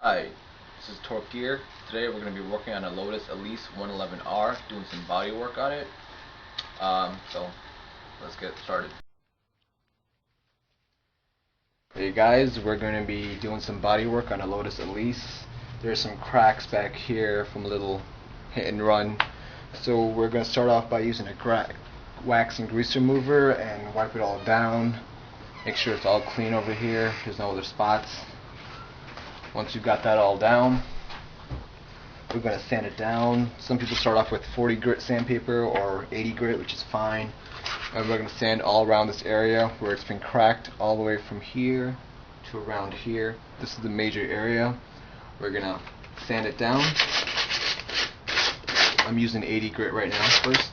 Hi, this is Torque Gear. Today we're going to be working on a Lotus Elise 111R, doing some body work on it. So let's get started. Hey guys, we're going to be doing some body work on a Lotus Elise. There's some cracks back here from a little hit and run. So we're going to start off by using a wax and grease remover and wipe it all down. Make sure it's all clean over here. There's no other spots. Once you've got that all down, we're going to sand it down. Some people start off with 40 grit sandpaper or 80 grit, which is fine. And we're going to sand all around this area where it's been cracked, all the way from here to around here. This is the major area. We're going to sand it down. I'm using 80 grit right now first.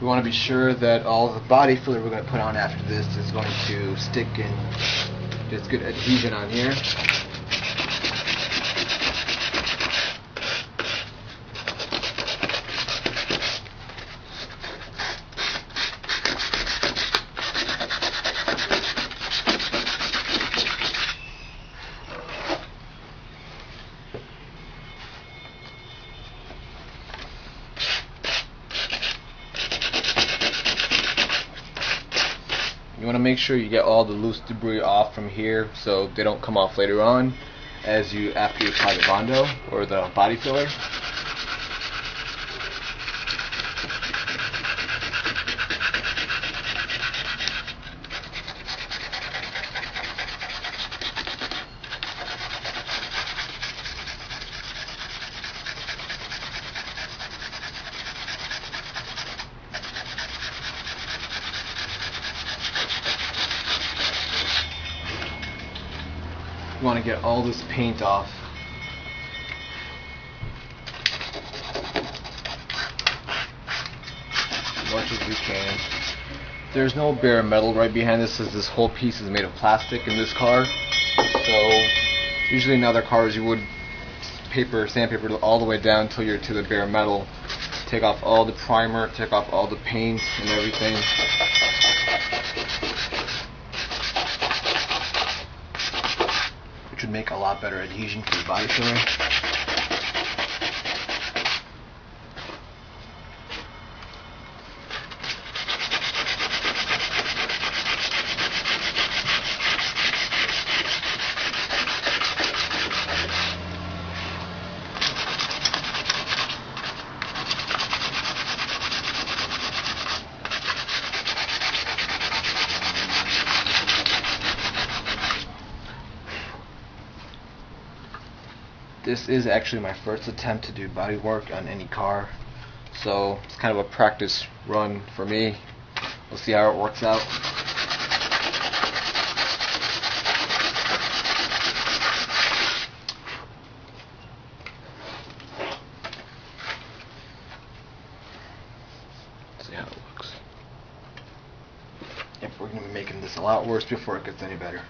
We want to be sure that all the body filler we're going to put on after this is going to stick and there's good adhesion on here. You want to make sure you get all the loose debris off from here so they don't come off later on after you apply the Bondo or the body filler. You want to get all this paint off. As much as you can. There's no bare metal right behind this, as this whole piece is made of plastic in this car. So usually in other cars you would sandpaper all the way down until you're to the bare metal. Take off all the primer, take off all the paint and everything. Would make a lot better adhesion for the body filler. This is actually my first attempt to do body work on any car, so it's kind of a practice run for me. We'll see how it works out. Let's see how it looks. Yep, we're going to be making this a lot worse before it gets any better.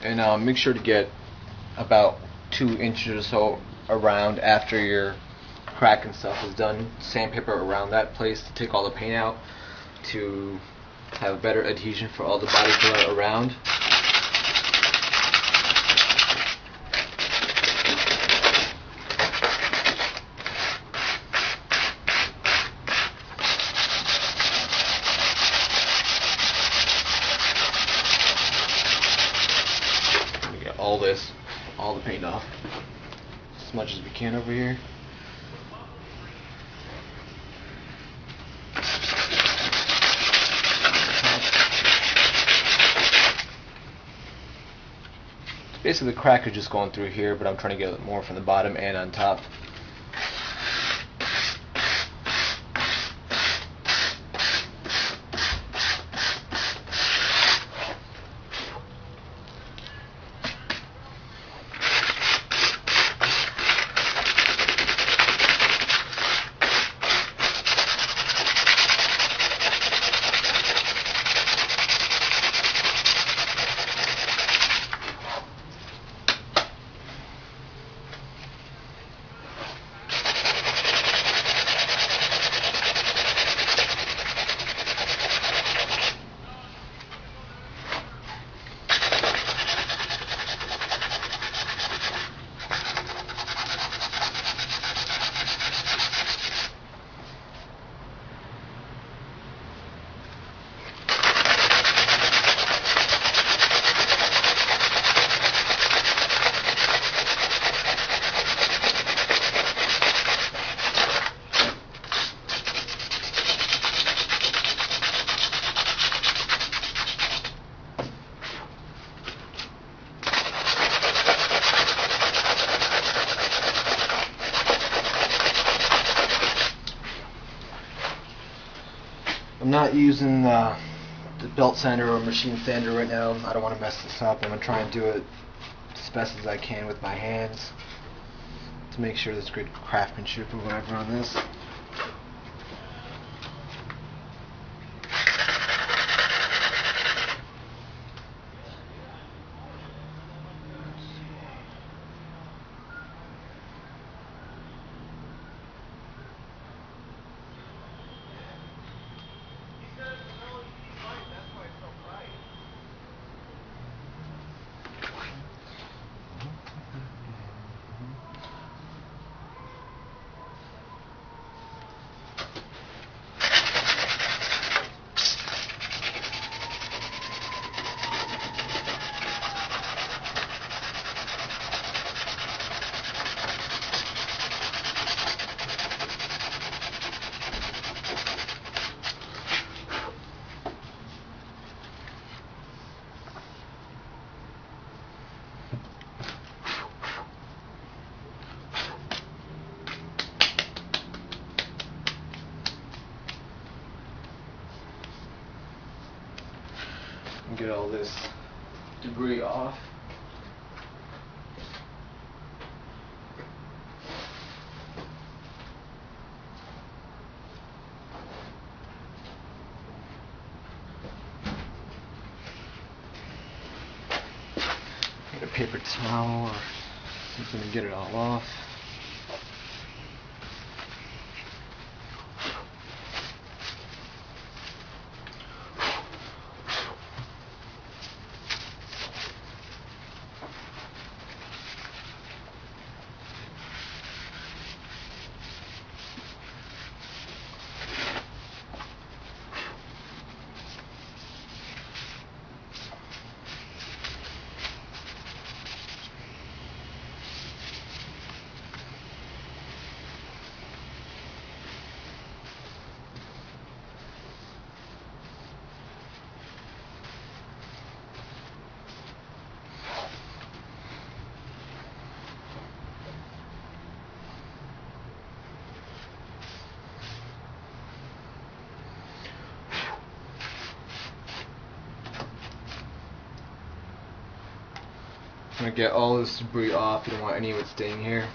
And make sure to get about 2 inches or so around after your crack and stuff is done. Sandpaper around that place to take all the paint out, to have better adhesion for all the body color around. All the paint off as much as we can over here. Basically the crack is just going through here, but I'm trying to get more from the bottom and on top. I'm not using the belt sander or machine sander right now. I don't want to mess this up. I'm going to try and do it as best as I can with my hands to make sure there's good craftsmanship or whatever on this. And get all this debris off. Get a paper towel or something to get it all off. I'm going to get all this debris off. You don't want any of it staying here.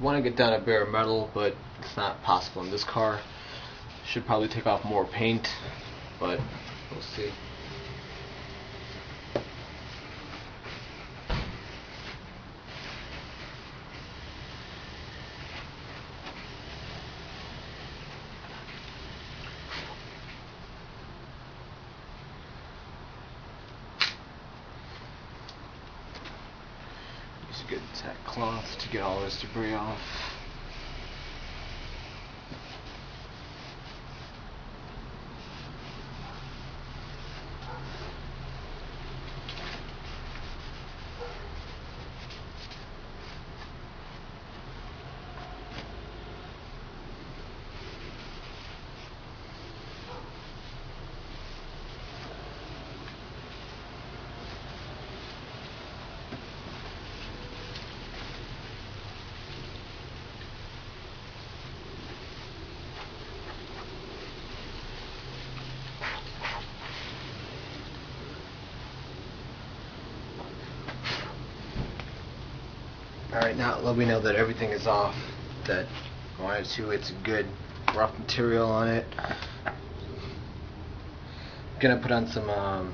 You want to get down to bare metal, but it's not possible in this car. Should probably take off more paint, but we'll see. Use a good tack cloth to get all this debris off. Alright, now let me know that everything is off, that I wanted to, it's good rough material on it. Gonna put on some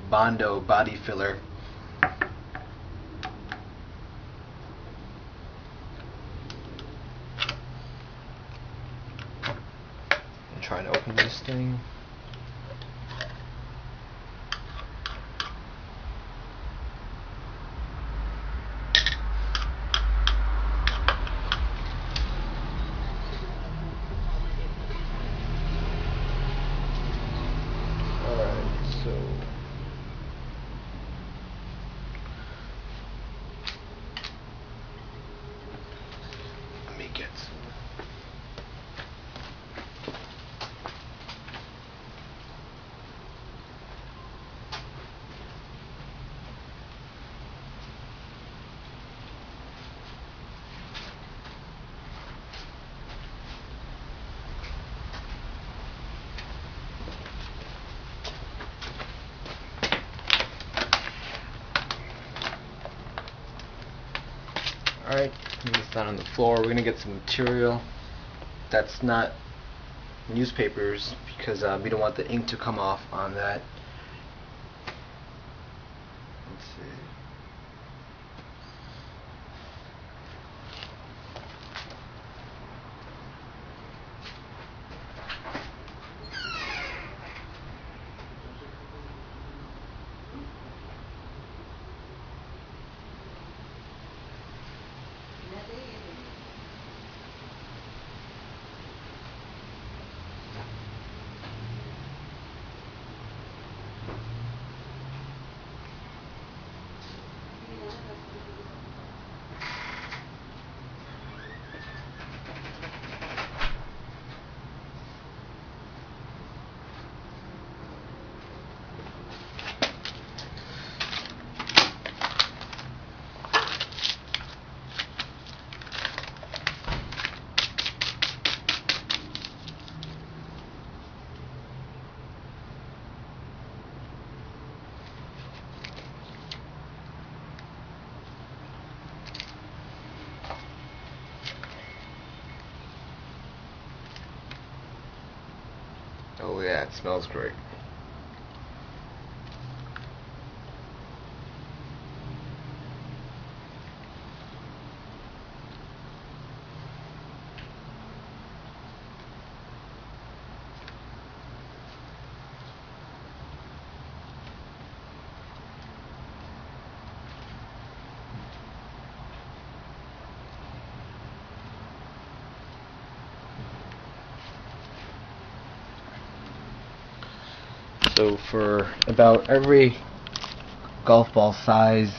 Bondo body filler. I'm trying to open this thing. Let me get some. Alright, it's down on the floor. We're going to get some material that's not newspapers because we don't want the ink to come off on that. Let's see. Oh yeah, it smells great. So for about every golf ball size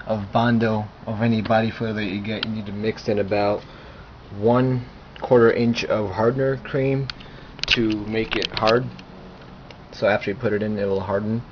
of Bondo of any body filler that you get, you need to mix in about 1/4 inch of hardener cream to make it hard. So after you put it in, it will harden.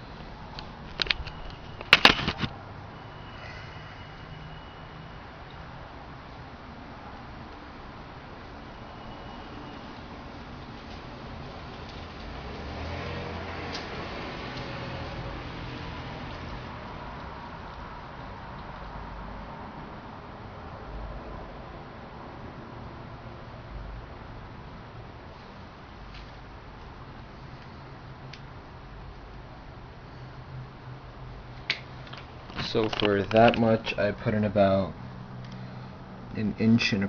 So for that much, I put in about 1.25 inches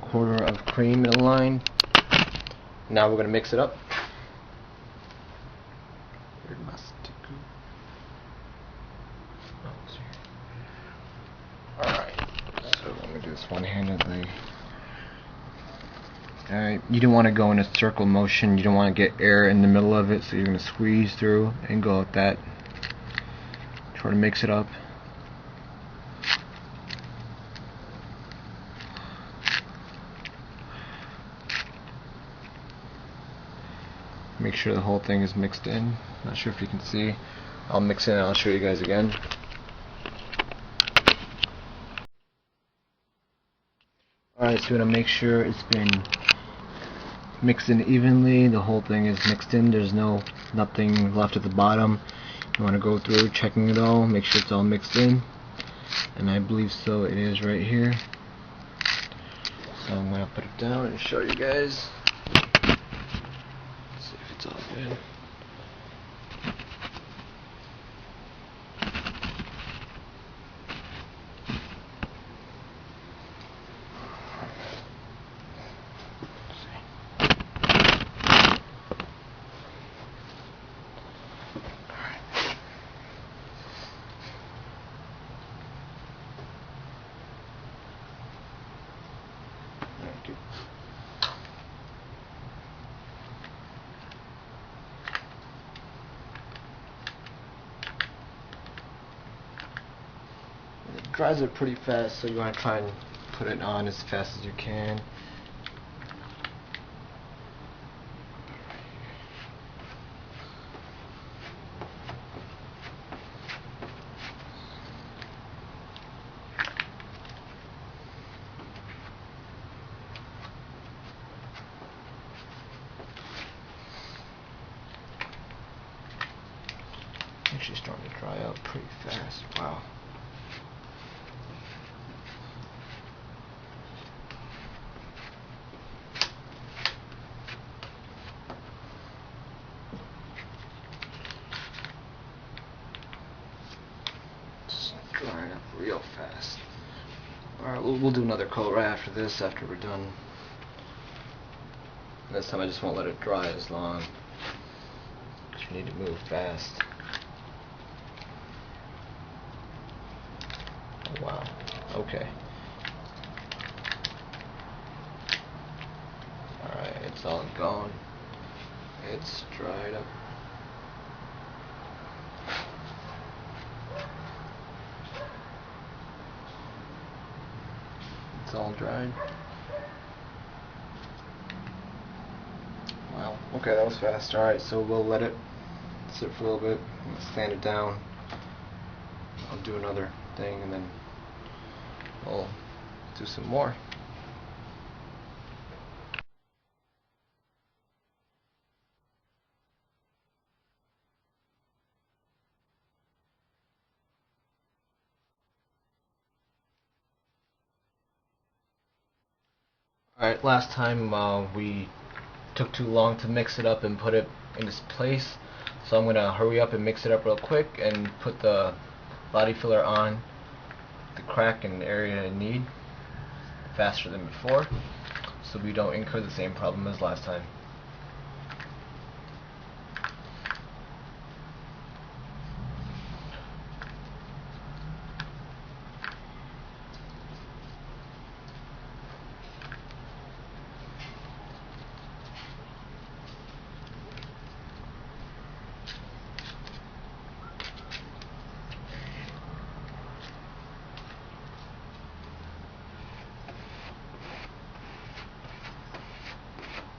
of cream in a line. Now we're going to mix it up. Alright, so I'm going to do this one-handedly. Alright, you don't want to go in a circle motion, you don't want to get air in the middle of it, so you're going to squeeze through and go like that. Try to mix it up. Make sure the whole thing is mixed in. Not sure if you can see. I'll mix it and I'll show you guys again. Alright, so we're going to make sure it's been mixed in evenly. The whole thing is mixed in. There's nothing left at the bottom. You want to go through checking it all, make sure it's all mixed in. And I believe so it is right here. So I'm going to put it down and show you guys. See if it's all good. It dries it pretty fast, so you want to try and put it on as fast as you can. Actually starting to dry out pretty fast. Wow. It's drying up real fast. Alright, we'll do another coat right after this, after we're done. This time I just won't let it dry as long, because you need to move fast. Oh, wow. Okay. Alright, it's all gone. It's dried up. It's all dried. Wow. Okay, that was fast. Alright, so we'll let it sit for a little bit. I'm gonna sand it down. I'll do another thing and then we'll do some more. Alright, last time we took too long to mix it up and put it in its place, so I'm going to hurry up and mix it up real quick and put the body filler on the crack and the area in need faster than before, so we don't incur the same problem as last time.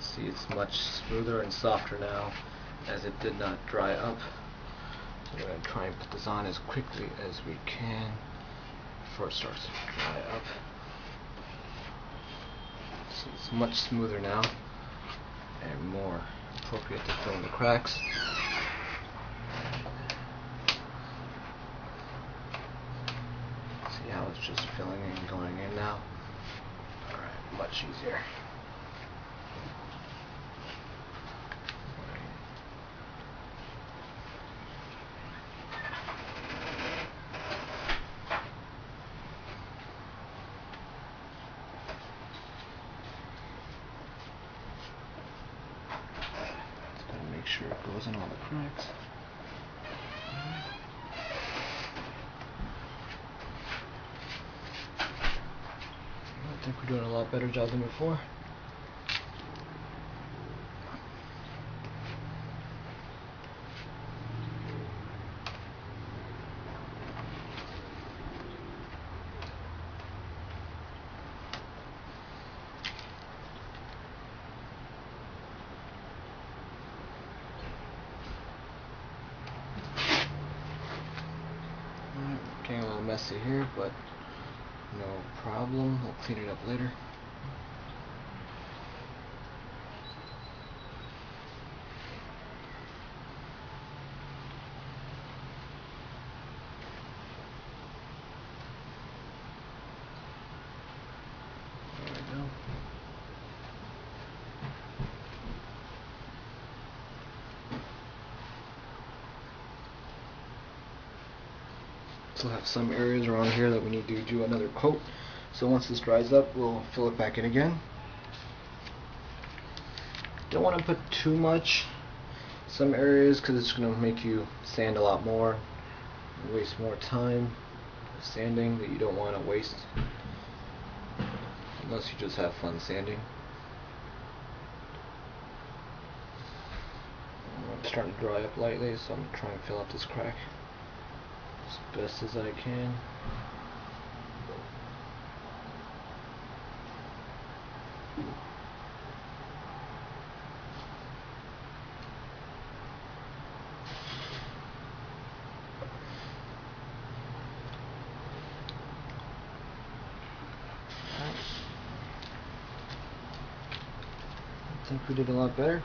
See, it's much smoother and softer now, as it did not dry up. So we're going to try and put this on as quickly as we can before it starts to dry up. So it's much smoother now and more appropriate to fill in the cracks. See how it's just filling and going in now? Alright, much easier. sure it goes in all the cracks. I think we're doing a lot better job than before. Getting a little messy here, but no problem. We'll clean it up later. There we go. Still have some areas around here that we need to do another coat. So once this dries up, we'll fill it back in again. Don't want to put too much some areas because it's going to make you sand a lot more, waste more time sanding that you don't want to waste unless you just have fun sanding. I'm starting to dry up lightly, so I'm trying to fill up this crack as best as I can. I think we did a lot better.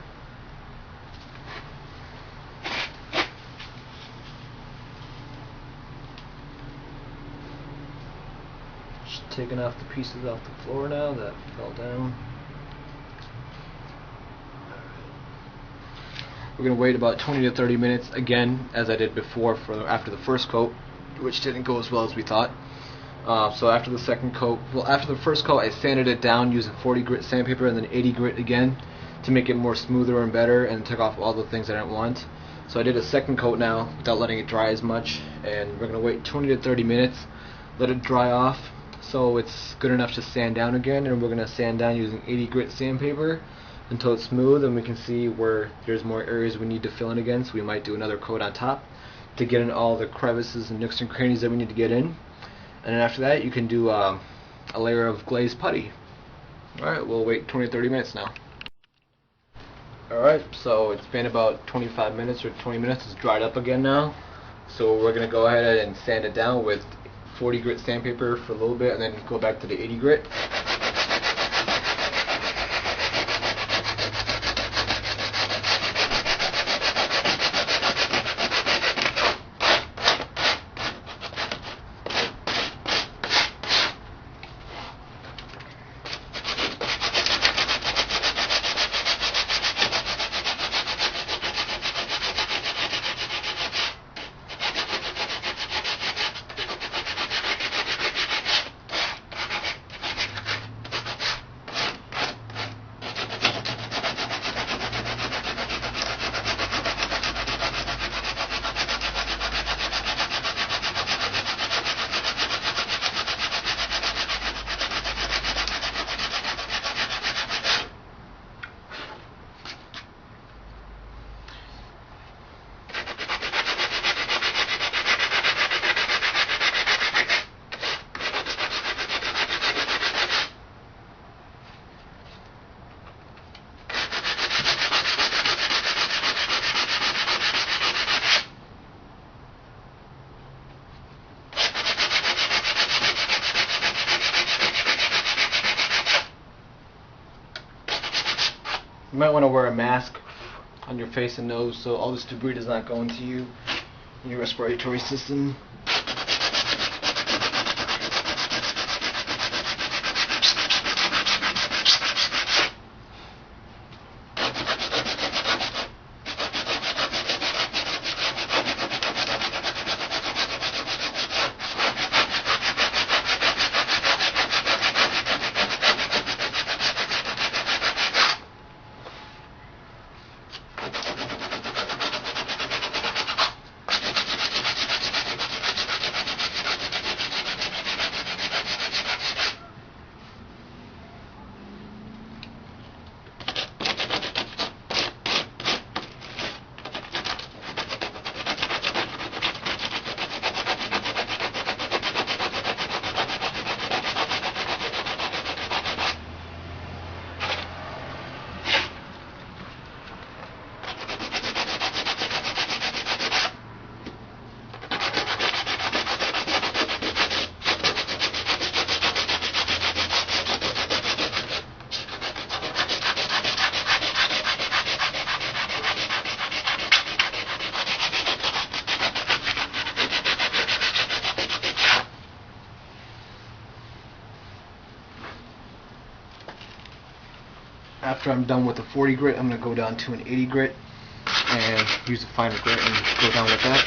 Just taking off the pieces off the floor now that fell down. We're going to wait about 20 to 30 minutes again, as I did before, for after the first coat, which didn't go as well as we thought. So after the second coat, well, after the first coat, I sanded it down using 40 grit sandpaper and then 80 grit again to make it more smoother and better, and took off all the things I didn't want. So I did a second coat now without letting it dry as much, and we're going to wait 20 to 30 minutes, let it dry off so it's good enough to sand down again, and we're going to sand down using 80 grit sandpaper until it's smooth, and we can see where there's more areas we need to fill in again, so we might do another coat on top to get in all the crevices and nooks and crannies that we need to get in. And then after that you can do a layer of glazed putty. Alright, we'll wait 20-30 minutes now. Alright, so it's been about 25 minutes or 20 minutes. It's dried up again now. So we're going to go ahead and sand it down with 40 grit sandpaper for a little bit and then go back to the 80 grit. You might want to wear a mask on your face and nose so all this debris does not go into you and your respiratory system. after I'm done with the 40 grit, I'm going to go down to an 80 grit and use a finer grit and go down with that.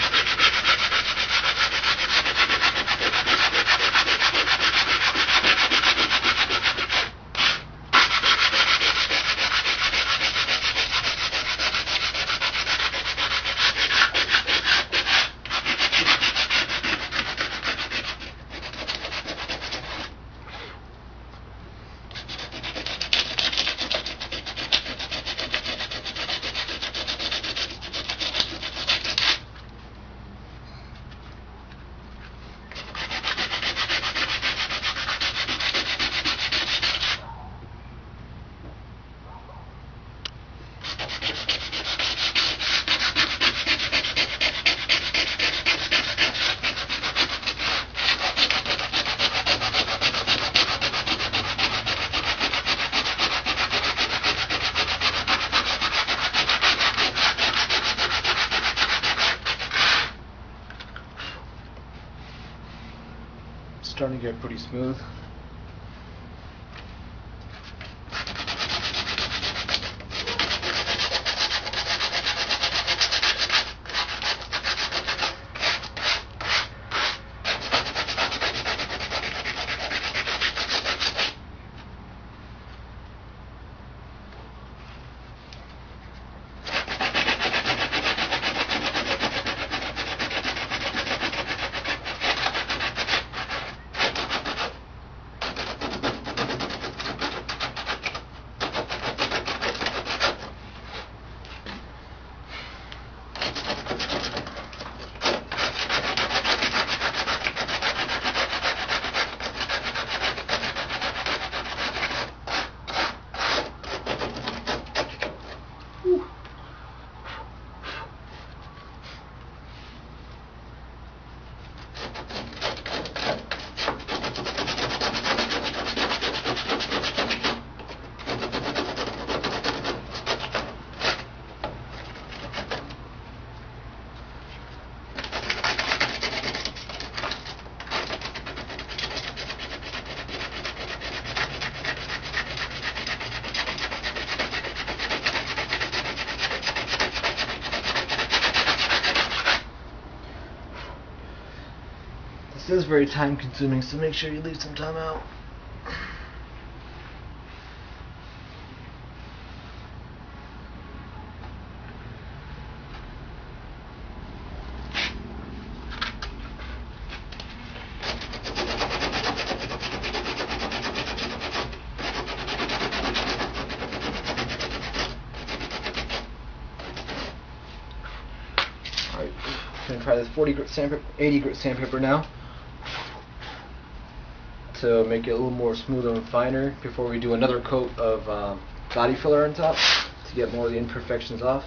Starting to get pretty smooth. This is very time consuming, so make sure you leave some time out. Alright, I'm going to try this 40 grit sandpaper, 80 grit sandpaper now, to make it a little more smoother and finer before we do another coat of body filler on top to get more of the imperfections off.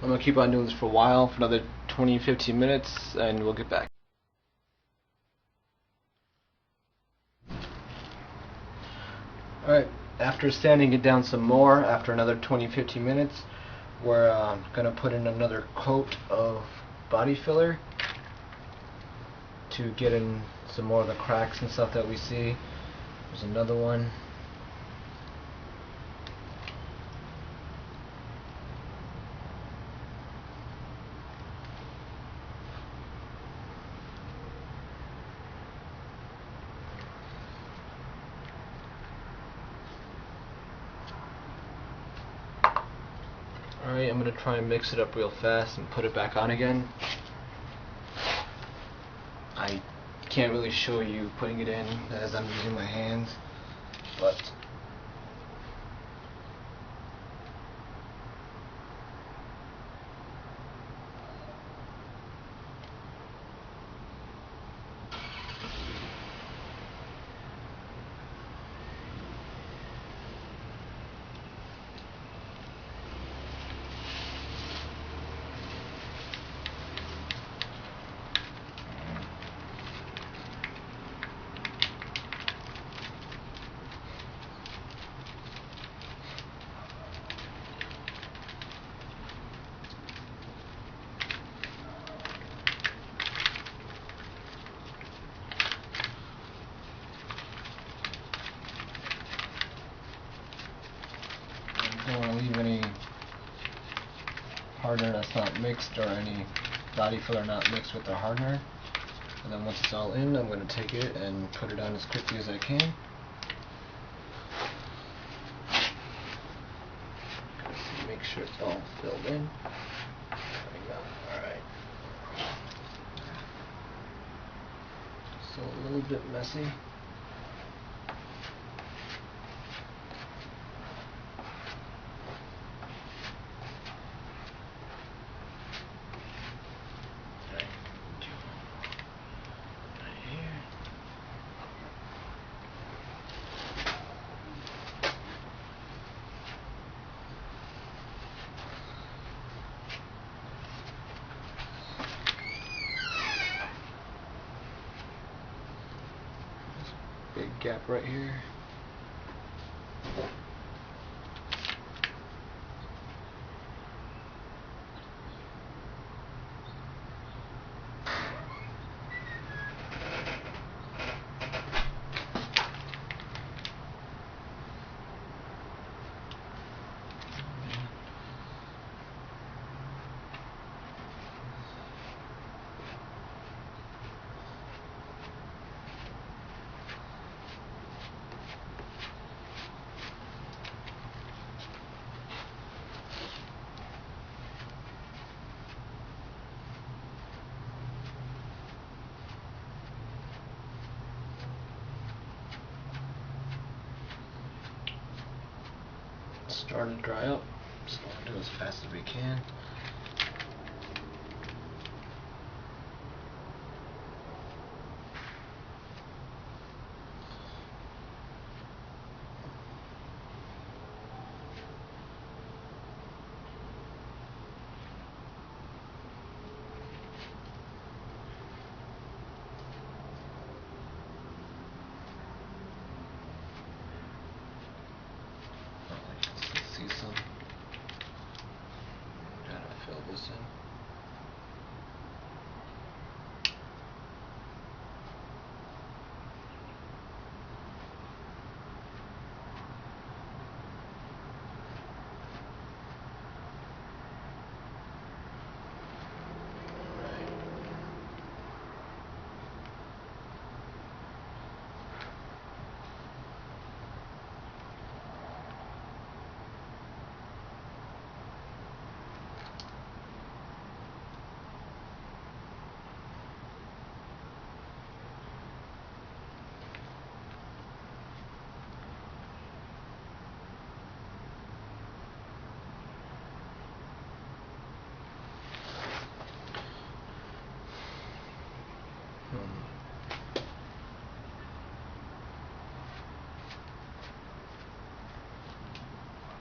I'm going to keep on doing this for a while, for another 20-15 minutes, and we'll get back. Alright, after sanding it down some more, after another 20-15 minutes, we're going to put in another coat of body filler to get in some more of the cracks and stuff that we see. There's another one. Alright, I'm going to try and mix it up real fast and put it back on again. I can't really show you putting it in as I'm using my hands, but hardener that's not mixed, or any body filler not mixed with the hardener. And then once it's all in, I'm going to take it and put it on as quickly as I can. Make sure it's all filled in. There we go. Alright. So a little bit messy. Big gap right here. Starting to dry up, so we'll do as fast as we can. See some. Gotta fill this in.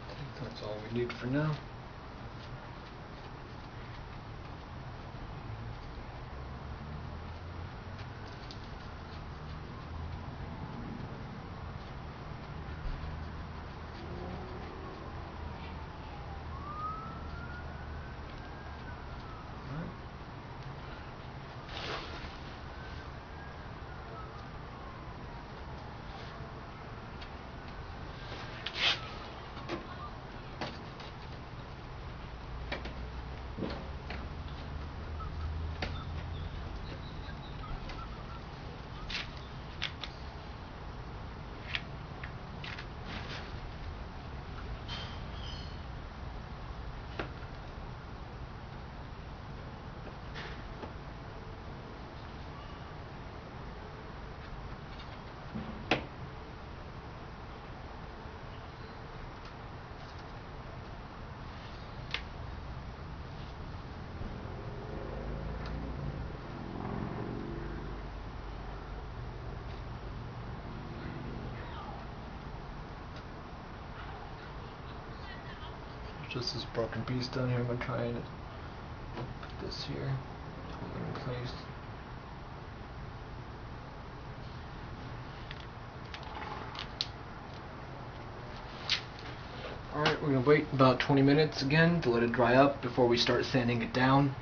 I think that's all we need for now. Just this broken piece down here. I'm gonna try and put this here, hold it in place. Alright, we're gonna wait about 20 minutes again to let it dry up before we start sanding it down.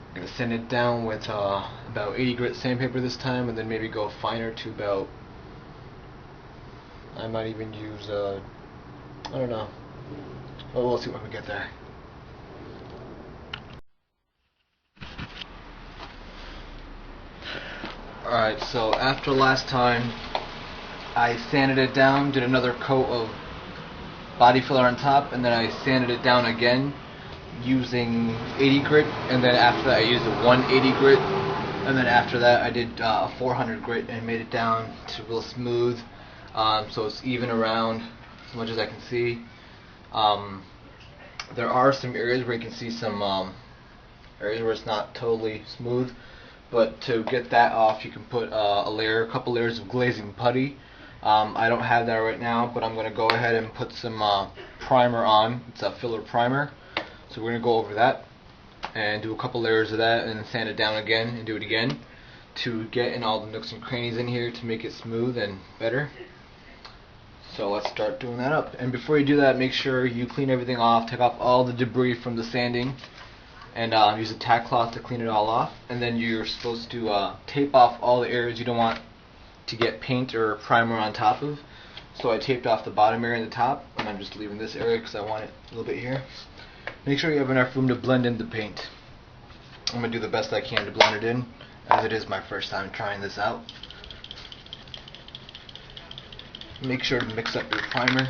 I'm gonna sand it down with about 80 grit sandpaper this time, and then maybe go finer to about, I might even use I don't know. Well, we'll see when we get there. Alright, so after last time, I sanded it down, did another coat of body filler on top, and then I sanded it down again using 80 grit, and then after that I used a 180 grit, and then after that I did 400 grit and made it down to real smooth, so it's even around as much as I can see. There are some areas where you can see some areas where it's not totally smooth, but to get that off you can put a couple layers of glazing putty. I don't have that right now, but I'm going to go ahead and put some primer on. It's a filler primer, so we're going to go over that and do a couple layers of that and sand it down again and do it again to get in all the nooks and crannies in here to make it smooth and better. So let's start doing that up. And before you do that, make sure you clean everything off, take off all the debris from the sanding, and use a tack cloth to clean it all off. And then you're supposed to tape off all the areas you don't want to get paint or primer on top of. So I taped off the bottom area and the top, and I'm just leaving this area because I want it a little bit here. Make sure you have enough room to blend in the paint. I'm going to do the best I can to blend it in, as it is my first time trying this out. Make sure to mix up your primer.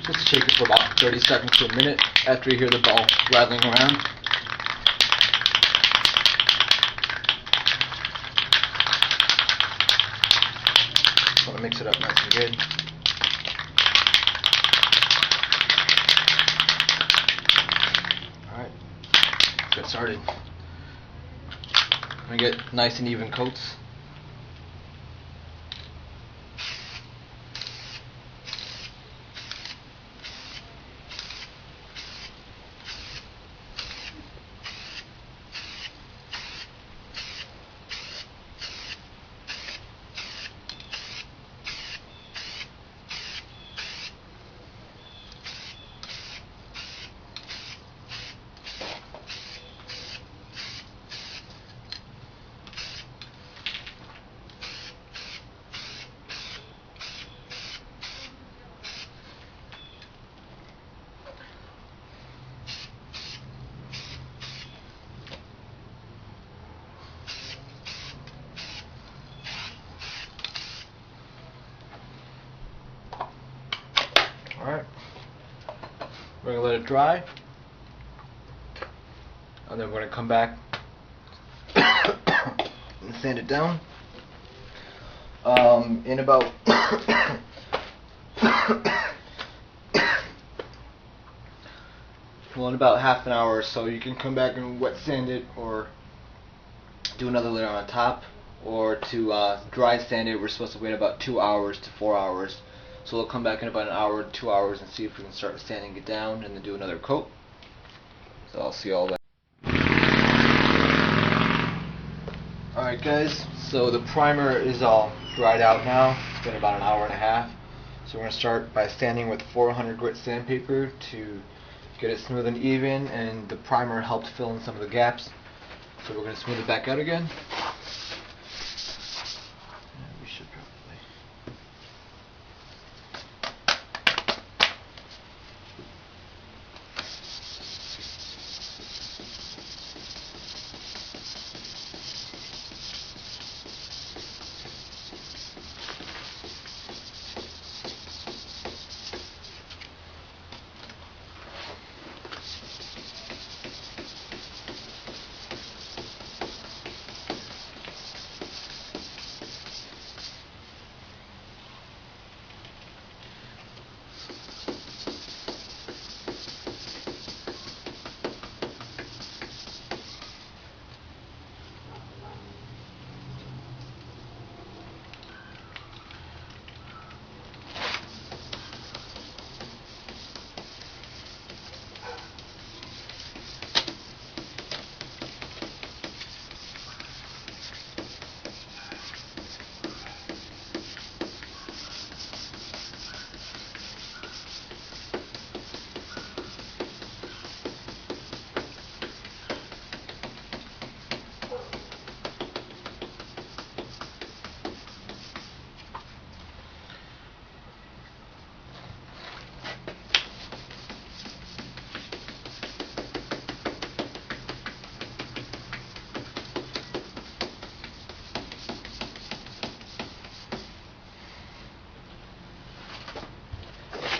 Just shake it for about 30 seconds to a minute after you hear the ball rattling around. Just want to mix it up nice and good. Alright, let's get started. I'm going to get nice and even coats. Alright, we're going to let it dry, and then we're going to come back and sand it down. In about well, in about half an hour or so, you can come back and wet sand it, or do another layer on top, or to dry sand it. We're supposed to wait about 2 hours to 4 hours. So we'll come back in about an hour to 2 hours and see if we can start sanding it down and then do another coat. So I'll see all that. Alright guys, so the primer is all dried out now. It's been about an hour and a half. So we're going to start by sanding with 400 grit sandpaper to get it smooth and even, and the primer helped fill in some of the gaps. So we're going to smooth it back out again. We should probably.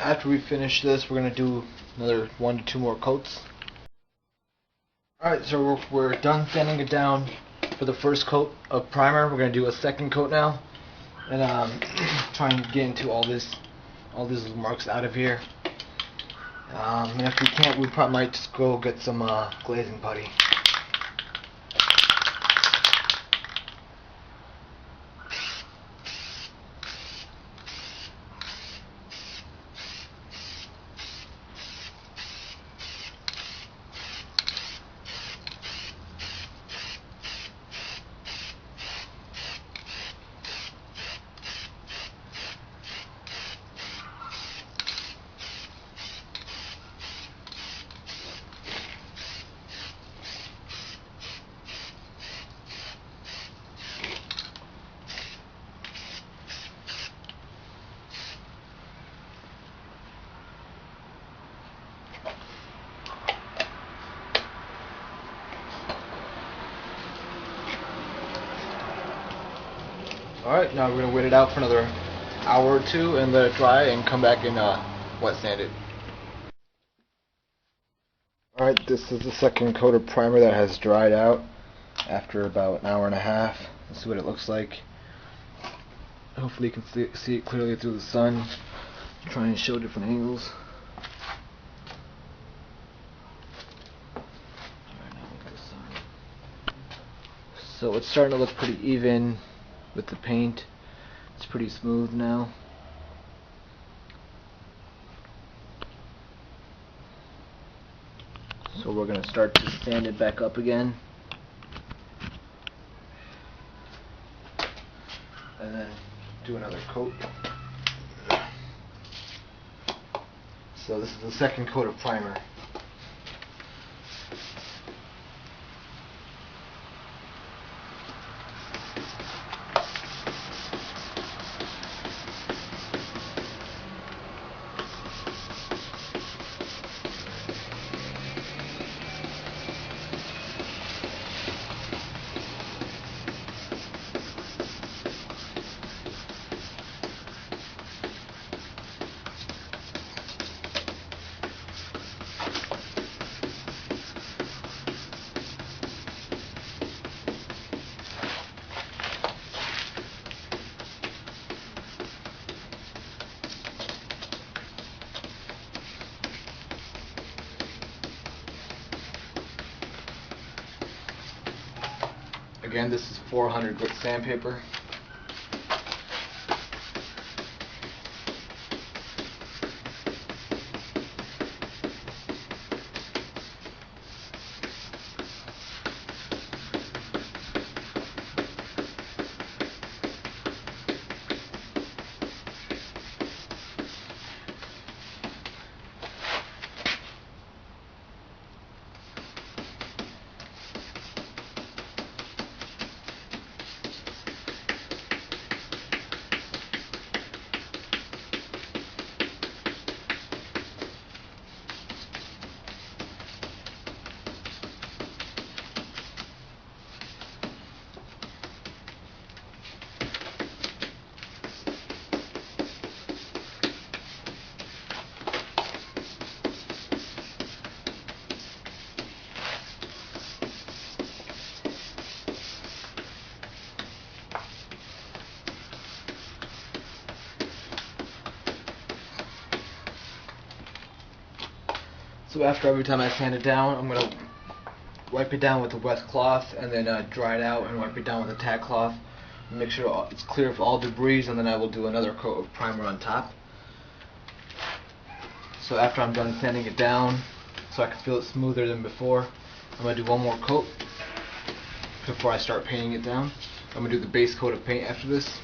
after we finish this, we're gonna do another 1 to 2 more coats. Alright, so we're done sanding it down for the first coat of primer. We're gonna do a second coat now, and try and get into all these little marks out of here. And if we can't, we probably might just go get some glazing putty. Alright, now we're going to wait it out for another hour or two and let it dry and come back and wet sand it. Alright, this is the second coat of primer that has dried out after about an hour and a half. Let's see what it looks like. Hopefully you can see it clearly through the sun. Try and show different angles. So it's starting to look pretty even with the paint. It's pretty smooth now. So we're going to start to sand it back up again. And then do another coat. So this is the second coat of primer. Again, this is 400 grit sandpaper. So after every time I sand it down, I'm going to wipe it down with a wet cloth and then dry it out and wipe it down with a tack cloth. Make sure it's clear of all debris, and then I will do another coat of primer on top. So after I'm done sanding it down, so I can feel it smoother than before, I'm going to do one more coat before I start painting it down. I'm going to do the base coat of paint after this.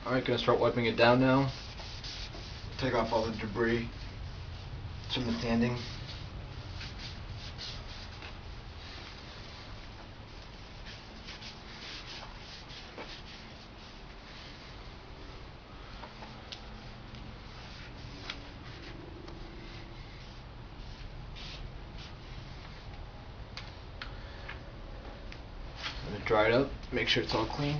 Alright, gonna start wiping it down now. Take off all the debris from the sanding. I'm gonna dry it up, make sure it's all clean.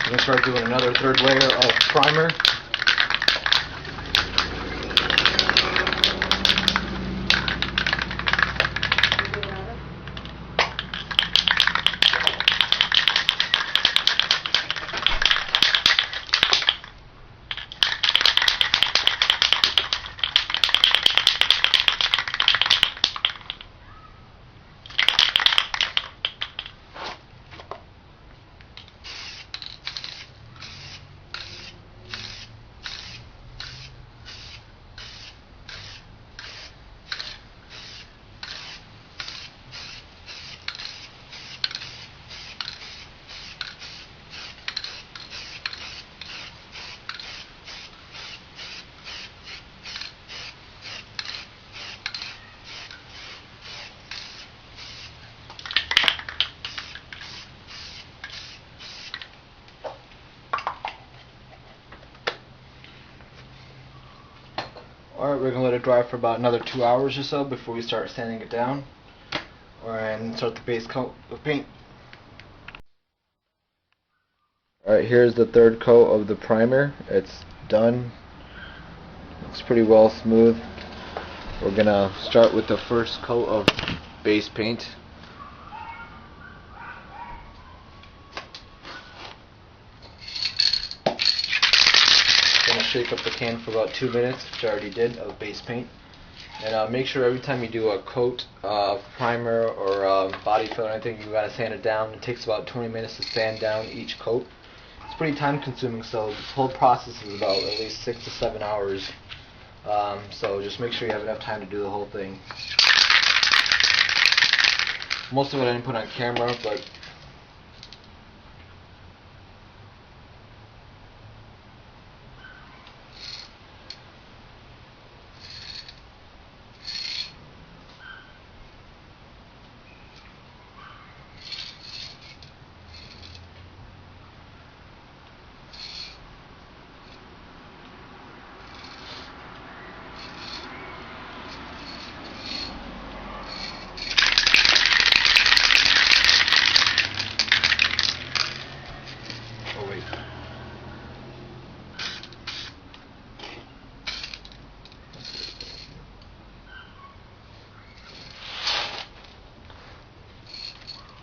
I'm going to start doing another third layer of primer. Alright, we're going to let it dry for about another 2 hours or so before we start sanding it down. And start the base coat of paint. Alright, here's the third coat of the primer. It's done. Looks pretty well smooth. We're going to start with the first coat of base paint. Shake up the can for about 2 minutes, which I already did, of base paint. And make sure every time you do a coat of primer or body fill or anything, you gotta sand it down. It takes about 20 minutes to sand down each coat. It's pretty time consuming, so this whole process is about at least 6 to 7 hours. So just make sure you have enough time to do the whole thing. Most of it I didn't put on camera, but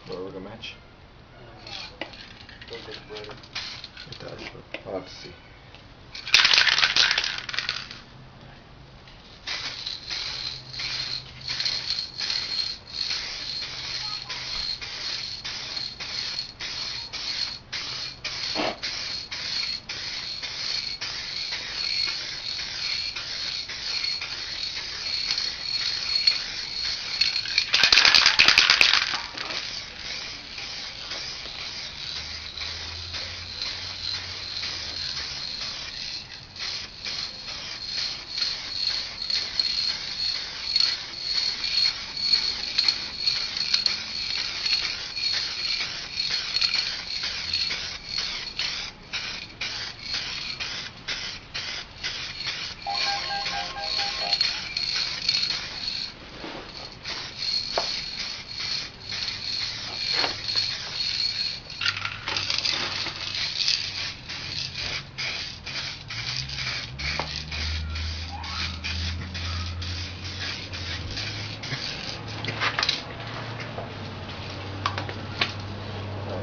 we're gonna match. Don't get brighter. It does, but I'll have to see.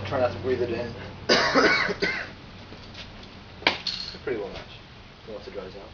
Try not to breathe it in. It's pretty well matched once it dries out.